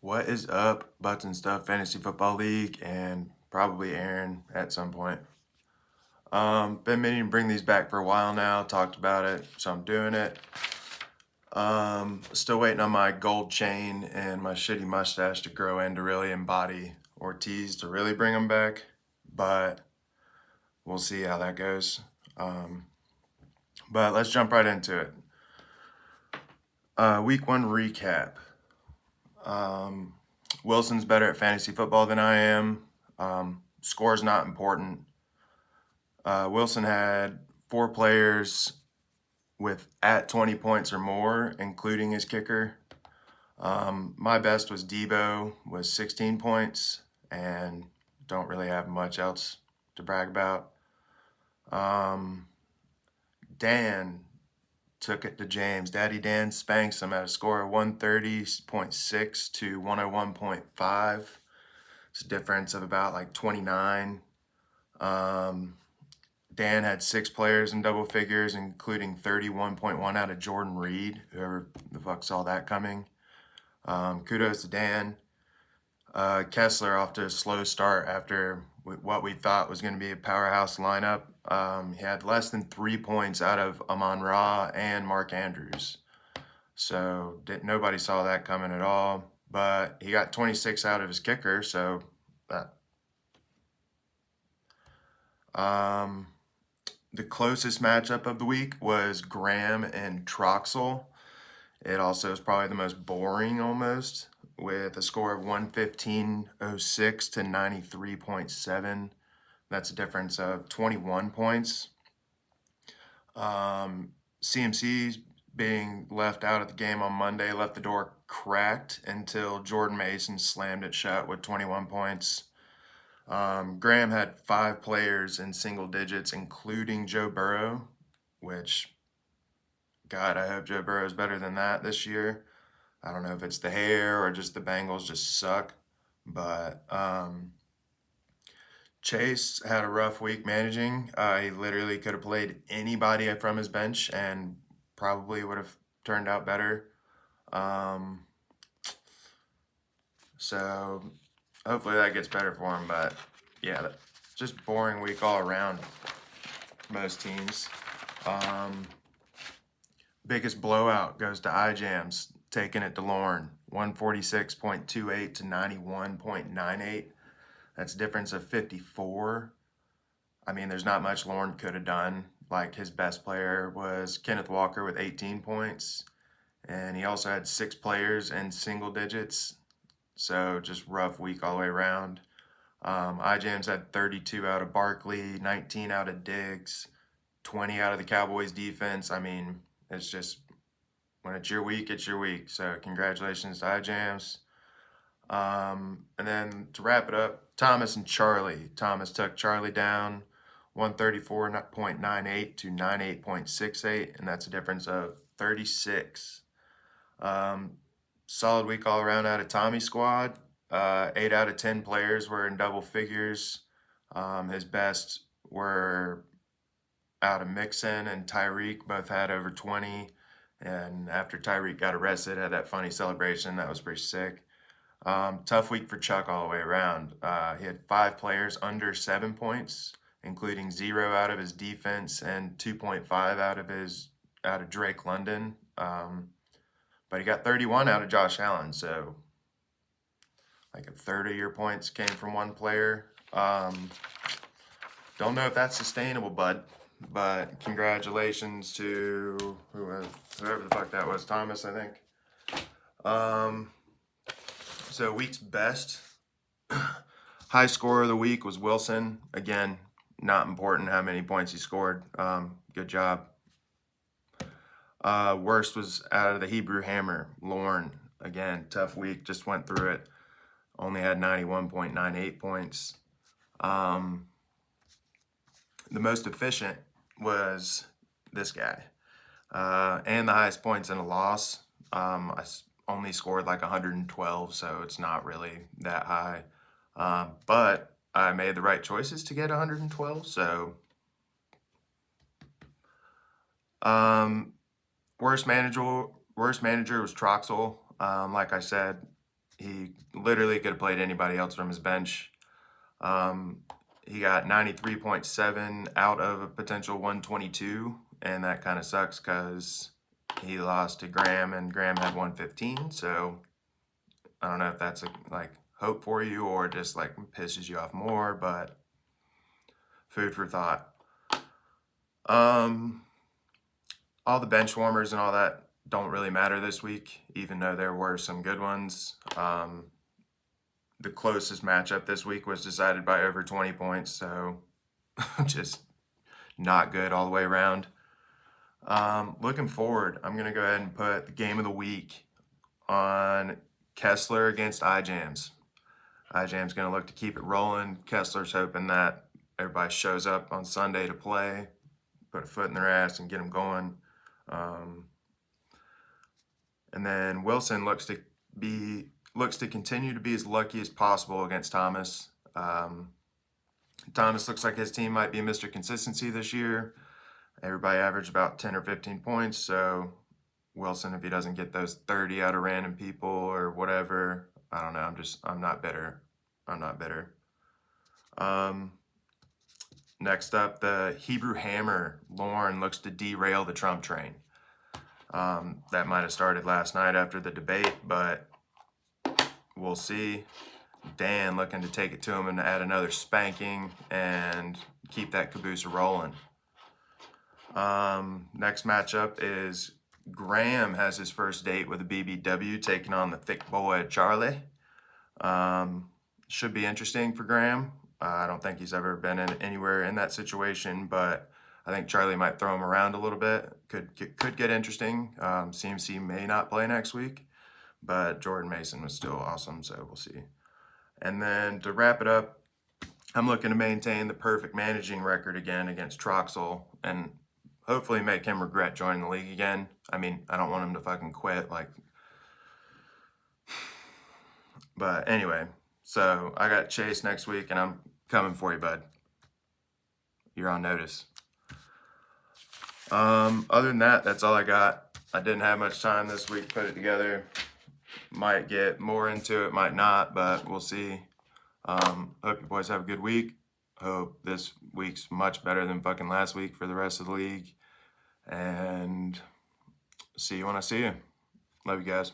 What is up, Butts and Stuff Fantasy Football League, and probably Aaron at some point. Been meaning to bring these back for a while now. Talked about it, so I'm doing it. Still waiting on my gold chain and my shitty mustache to grow in to really embody Ortiz to really bring him back, but we'll see how that goes. But let's jump right into it. Week 1 recap. Wilson's better at fantasy football than I am. Score's not important. Wilson had 4 players with at 20 points or more, including his kicker. My best was Debo, was 16 points, and don't really have much else to brag about. Dan took it to James. Daddy Dan spanks him at a score of 130.6 to 101.5. It's a difference of about like 29. Dan had 6 players in double figures, including 31.1 out of Jordan Reed, whoever the fuck saw that coming. Kudos to Dan. Kessler off to a slow start after what we thought was going to be a powerhouse lineup. He had less than 3 points out of Amon-Ra and Mark Andrews. So nobody saw that coming at all. But he got 26 out of his kicker, so that. The closest matchup of the week was Graham and Troxel. It also is probably the most boring almost, with a score of 115.06 to 93.7. That's a difference of 21 points. CMC being left out of the game on Monday left the door cracked until Jordan Mason slammed it shut with 21 points. Graham had 5 players in single digits, including Joe Burrow, which, God, I hope Joe Burrow is better than that this year. I don't know if it's the hair or just the Bengals just suck, but Chase had a rough week managing. He literally could have played anybody from his bench and probably would have turned out better. So hopefully that gets better for him, but yeah, just boring week all around. Most teams. Biggest blowout goes to iJams, taking it to Lorne, 146.28 to 91.98. That's a difference of 54. I mean, there's not much Lorne could have done. Like, his best player was Kenneth Walker with 18 points, and he also had 6 players in single digits. So just rough week all the way around. iJams had 32 out of Barkley, 19 out of Diggs, 20 out of the Cowboys defense. I mean, it's just, when it's your week, it's your week. So congratulations to iJams. And then to wrap it up, Thomas and Charlie. Thomas took Charlie down 134.98 to 98.68, and that's a difference of 36. Solid week all around out of Tommy's squad. 8 out of 10 players were in double figures. His best were out of Mixon and Tyreek, both had over 20. And after Tyreek got arrested, had that funny celebration. That was pretty sick. Tough week for Chuck all the way around. He had 5 players under 7 points, including 0 out of his defense and 2.5 out of Drake London. But he got 31 out of Josh Allen, so like a third of your points came from one player. Don't know if that's sustainable, bud, but congratulations to whoever the fuck that was, Thomas, I think. So week's best high scorer of the week was Wilson. Again, not important how many points he scored. Good job. Worst was out of the Hebrew Hammer, Lorne. Again, tough week, just went through it. Only had 91.98 points. The most efficient was this guy. And the highest points in a loss. I only scored like 112, so it's not really that high. But I made the right choices to get 112, so worst manager was Troxel. Like I said, He literally could have played anybody else from his bench. He got 93.7 out of a potential 122, and that kind of sucks because he lost to Graham, and Graham had 115. So I don't know if that's like hope for you or just like pisses you off more, but food for thought. All the bench warmers and all that don't really matter this week, even though there were some good ones. The closest matchup this week was decided by over 20 points, so just not good all the way around. Looking forward, I'm going to go ahead and put the game of the week on Kessler against iJams. iJam's going to look to keep it rolling. Kessler's hoping that everybody shows up on Sunday to play, put a foot in their ass and get them going. And then Wilson looks to continue to be as lucky as possible against Thomas. Thomas looks like his team might be Mr. Consistency this year. Everybody averaged about 10 or 15 points. So Wilson, if he doesn't get those 30 out of random people or whatever, I don't know. I'm not bitter. Next up, the Hebrew Hammer. Lauren looks to derail the Trump train. That might have started last night after the debate, but we'll see. Dan looking to take it to him and add another spanking and keep that caboose rolling. Next matchup is Graham has his first date with a BBW taking on the thick boy Charlie. Should be interesting for Graham. I don't think he's ever been anywhere in that situation, but I think Charlie might throw him around a little bit. Could get interesting. CMC may not play next week, but Jordan Mason was still awesome, so we'll see. And then to wrap it up, I'm looking to maintain the perfect managing record again against Troxel and hopefully make him regret joining the league again. I mean, I don't want him to fucking quit, but anyway, so I got Chase next week and I'm coming for you, bud. You're on notice. Other than that, that's all I got. I didn't have much time this week to put it together. Might get more into it, might not, but we'll see. Hope you boys have a good week. Hope this week's much better than fucking last week for the rest of the league. And see you when I see you. Love you guys.